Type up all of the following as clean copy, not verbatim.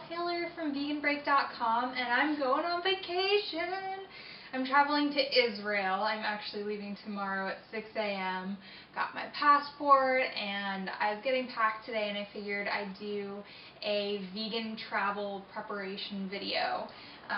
Taylor from VeganBreak.com, and I'm going on vacation. I'm traveling to Israel. I'm actually leaving tomorrow at 6 a.m. Got my passport, and I was getting packed today, and I figured I'd do a vegan travel preparation video.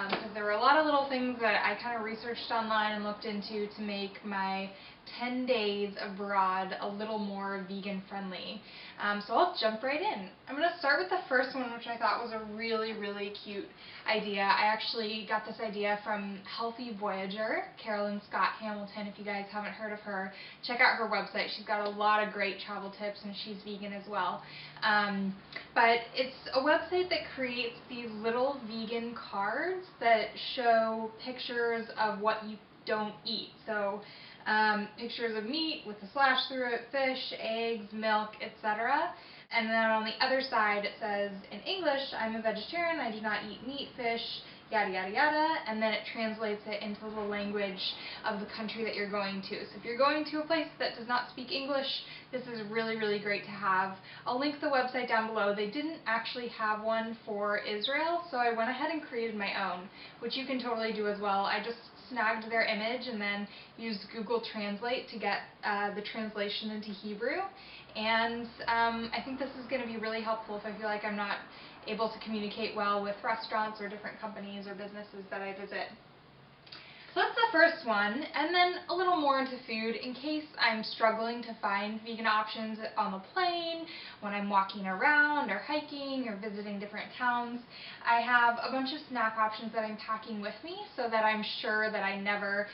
Because there were a lot of little things that I kind of researched online and looked into to make my 10 days abroad a little more vegan friendly. So I'll jump right in. I'm going to start with the first one, which I thought was a really, really cute idea. I actually got this idea from Healthy Voyager, Carolyn Scott Hamilton. If you guys haven't heard of her, check out her website. She's got a lot of great travel tips, and she's vegan as well. But it's a website that creates these little vegan cards that show pictures of what you don't eat. So pictures of meat with a slash through it, fish, eggs, milk, etc. And then on the other side it says, in English, I'm a vegetarian, I do not eat meat, fish, yada yada yada, and then it translates it into the language of the country that you're going to. So if you're going to a place that does not speak English, this is really, really great to have. I'll link the website down below. They didn't actually have one for Israel, so I went ahead and created my own, which you can totally do as well. I just snagged their image and then used Google Translate to get the translation into Hebrew. And I think this is going to be really helpful if I feel like I'm not able to communicate well with restaurants or different companies or businesses that I visit. So that's the first one, and then a little more into food in case I'm struggling to find vegan options on the plane, when I'm walking around or hiking or visiting different towns. I have a bunch of snack options that I'm packing with me so that I'm sure that I never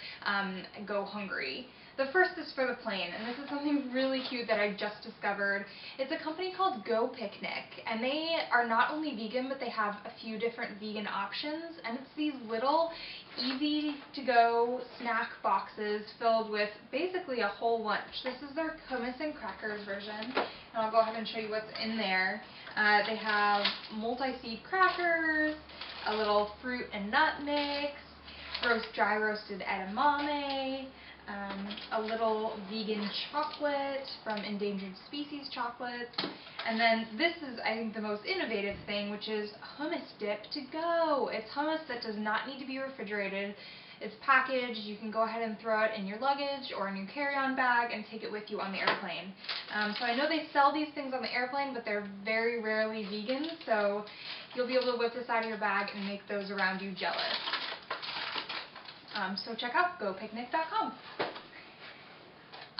go hungry. The first is for the plane, and this is something really cute that I just discovered. It's a company called Go Picnic, and they are not only vegan, but they have a few different vegan options, and it's these little easy-to-go snack boxes filled with basically a whole lunch. This is their hummus and crackers version, and I'll go ahead and show you what's in there. They have multi-seed crackers, a little fruit and nut mix, dry roasted edamame, a little vegan chocolate from Endangered Species Chocolates, and then this is, I think, the most innovative thing, which is hummus dip to go. It's hummus that does not need to be refrigerated. It's packaged. You can go ahead and throw it in your luggage or in your carry-on bag and take it with you on the airplane. So I know they sell these things on the airplane, but they're very rarely vegan, so you'll be able to whip this out of your bag and make those around you jealous. So check out gopicnic.com.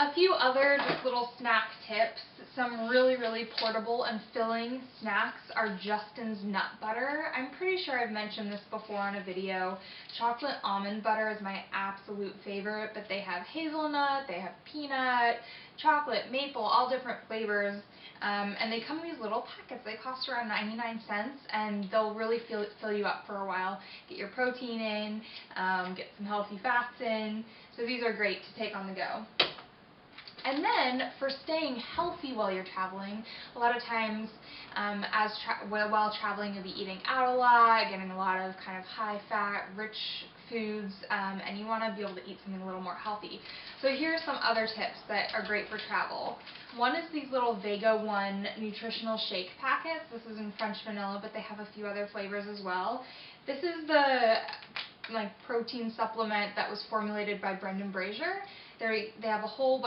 A few other just little snack tips. Some really, really portable and filling snacks are Justin's Nut Butter. I'm pretty sure I've mentioned this before in a video. Chocolate almond butter is my absolute favorite, but they have hazelnut, they have peanut, chocolate, maple, all different flavors. And they come in these little packets. They cost around 99 cents, and they'll really fill you up for a while. Get your protein in, get some healthy fats in. So these are great to take on the go. And then, for staying healthy while you're traveling, a lot of times while traveling you'll be eating out a lot, getting a lot of kind of high-fat, rich foods, and you want to be able to eat something a little more healthy. So here are some other tips that are great for travel. One is these little Vega One nutritional shake packets. This is in French vanilla, but they have a few other flavors as well. This is the protein supplement that was formulated by Brendan Brazier. They have a whole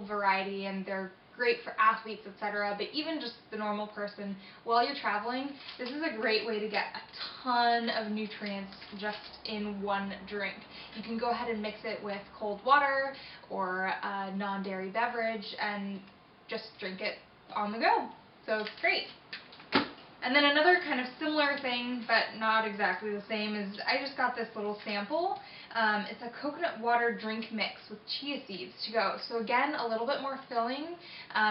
variety, and they're great for athletes, etc. But even just the normal person, while you're traveling, this is a great way to get a ton of nutrients just in one drink. You can go ahead and mix it with cold water or a non-dairy beverage and just drink it on the go. So it's great. And then another kind of similar thing, but not exactly the same, is I just got this little sample. It's a coconut water drink mix with chia seeds to go. So again, a little bit more filling.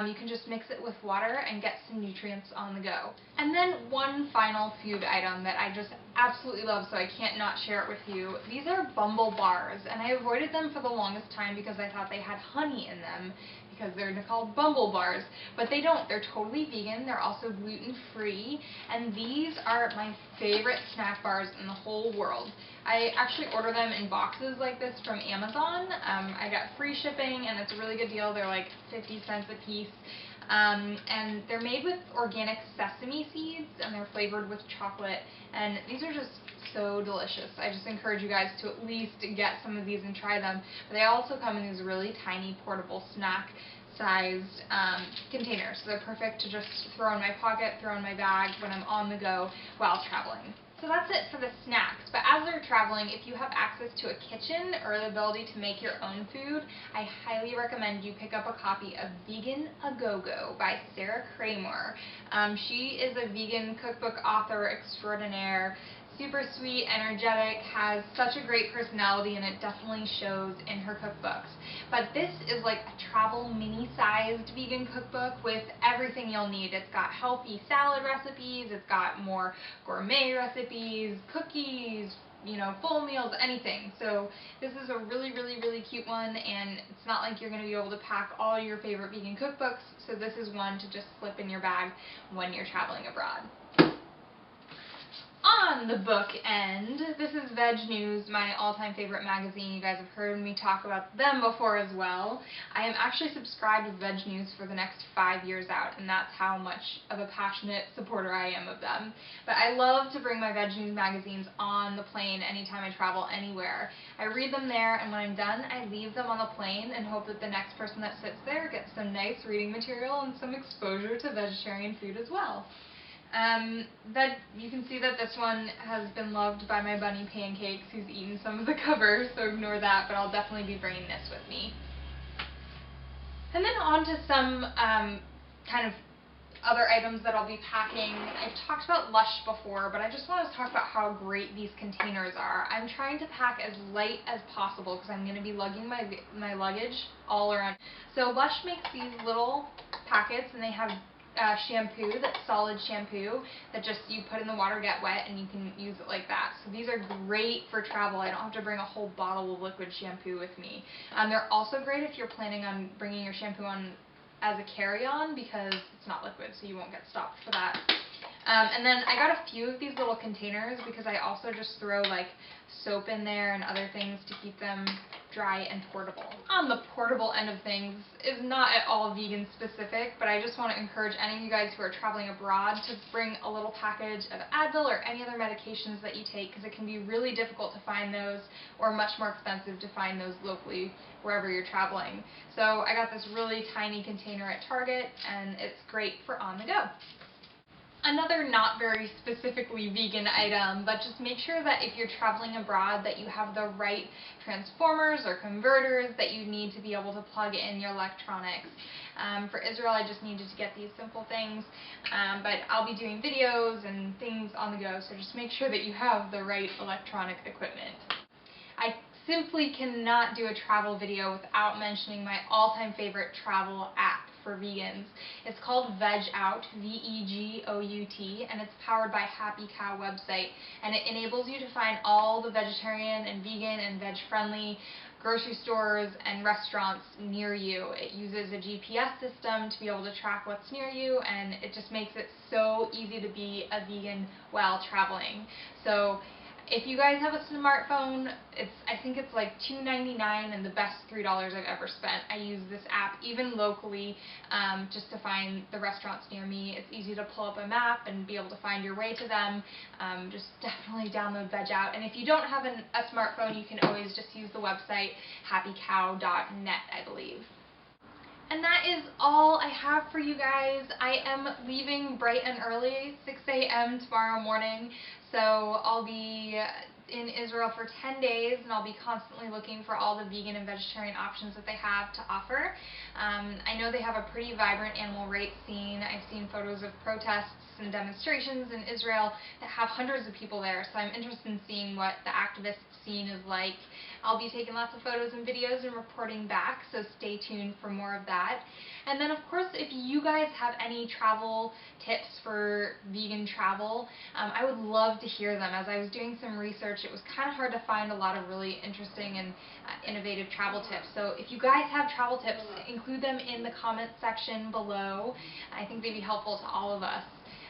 You can just mix it with water and get some nutrients on the go. And then one final food item that I just absolutely love, so I can't not share it with you. These are Bumble bars, and I avoided them for the longest time because I thought they had honey in them, because they're called Bumble bars, but they don't. They're totally vegan. They're also gluten-free, and these are my favorite snack bars in the whole world. I actually order them in boxes like this from Amazon. I got free shipping, and it's a really good deal. They're like 50 cents a piece. And they're made with organic sesame seeds, and they're flavored with chocolate, and these are just so delicious. I just encourage you guys to at least get some of these and try them. But they also come in these really tiny portable snack sized containers, so they're perfect to just throw in my pocket, throw in my bag when I'm on the go while traveling. So that's it for the snacks, but as you're traveling, if you have access to a kitchen or the ability to make your own food, I highly recommend you pick up a copy of Vegan A Go-Go by Sarah Kramer. She is a vegan cookbook author extraordinaire, super sweet, energetic, has such a great personality, and it definitely shows in her cookbooks. But this is like a travel mini-sized vegan cookbook with everything you'll need. It's got healthy salad recipes, it's got more gourmet recipes, cookies, you know, full meals, anything. So this is a really, really, really cute one, and it's not like you're going to be able to pack all your favorite vegan cookbooks, so this is one to just slip in your bag when you're traveling abroad. On the book end, this is Veg News, my all-time favorite magazine. You guys have heard me talk about them before as well. I am actually subscribed to Veg News for the next 5 years out, and that's how much of a passionate supporter I am of them. But I love to bring my Veg News magazines on the plane anytime I travel anywhere. I read them there, and when I'm done, I leave them on the plane and hope that the next person that sits there gets some nice reading material and some exposure to vegetarian food as well. You can see that this one has been loved by my bunny Pancakes, who's eaten some of the cover, so ignore that, but I'll definitely be bringing this with me. And then on to some kind of other items that I'll be packing. I've talked about Lush before, but I just want to talk about how great these containers are. I'm trying to pack as light as possible because I'm going to be lugging my luggage all around. So Lush makes these little packets, and they have shampoo, that's solid shampoo, that just you put in the water, get wet, and you can use it like that. So these are great for travel. I don't have to bring a whole bottle of liquid shampoo with me. They're also great if you're planning on bringing your shampoo on as a carry-on because it's not liquid, so you won't get stopped for that. And then I got a few of these little containers because I also just throw like soap in there and other things to keep them dry and portable. On the portable end of things is not at all vegan specific, but I just want to encourage any of you guys who are traveling abroad to bring a little package of Advil or any other medications that you take, because it can be really difficult to find those, or much more expensive to find those locally wherever you're traveling. So I got this really tiny container at Target, and it's great for on the go. Another not very specifically vegan item, but just make sure that if you're traveling abroad that you have the right transformers or converters that you need to be able to plug in your electronics. For Israel, I just needed to get these simple things, but I'll be doing videos and things on the go, so just make sure that you have the right electronic equipment. I simply cannot do a travel video without mentioning my all-time favorite travel app for vegans. It's called VegOut, V-E-G-O-U-T, and it's powered by Happy Cow website, and it enables you to find all the vegetarian and vegan and veg-friendly grocery stores and restaurants near you. It uses a GPS system to be able to track what's near you, and it just makes it so easy to be a vegan while traveling. So if you guys have a smartphone, I think it's like $2.99 and the best $3 I've ever spent. I use this app even locally just to find the restaurants near me. It's easy to pull up a map and be able to find your way to them. Just definitely download VegOut. And if you don't have a smartphone, you can always just use the website happycow.net, I believe. And that is all I have for you guys. I am leaving bright and early, 6 a.m. tomorrow morning, so I'll be in Israel for 10 days, and I'll be constantly looking for all the vegan and vegetarian options that they have to offer. I know they have a pretty vibrant animal rights scene. I've seen photos of protests and demonstrations in Israel that have hundreds of people there, so I'm interested in seeing what the activist scene is like. I'll be taking lots of photos and videos and reporting back, so stay tuned for more of that. And then, of course, if you guys have any travel tips for vegan travel, I would love to hear them. As I was doing some research, it was kind of hard to find a lot of really interesting and innovative travel tips. So if you guys have travel tips, include them in the comments section below. I think they'd be helpful to all of us.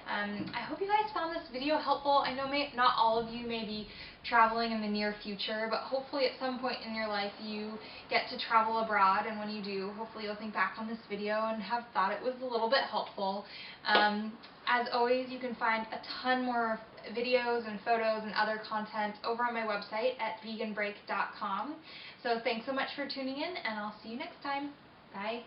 I hope you guys found this video helpful. I know not all of you may be traveling in the near future, but hopefully at some point in your life you get to travel abroad, and when you do, hopefully you'll think back on this video and have thought it was a little bit helpful. As always, you can find a ton more videos and photos and other content over on my website at VeganBreak.com. So thanks so much for tuning in, and I'll see you next time. Bye.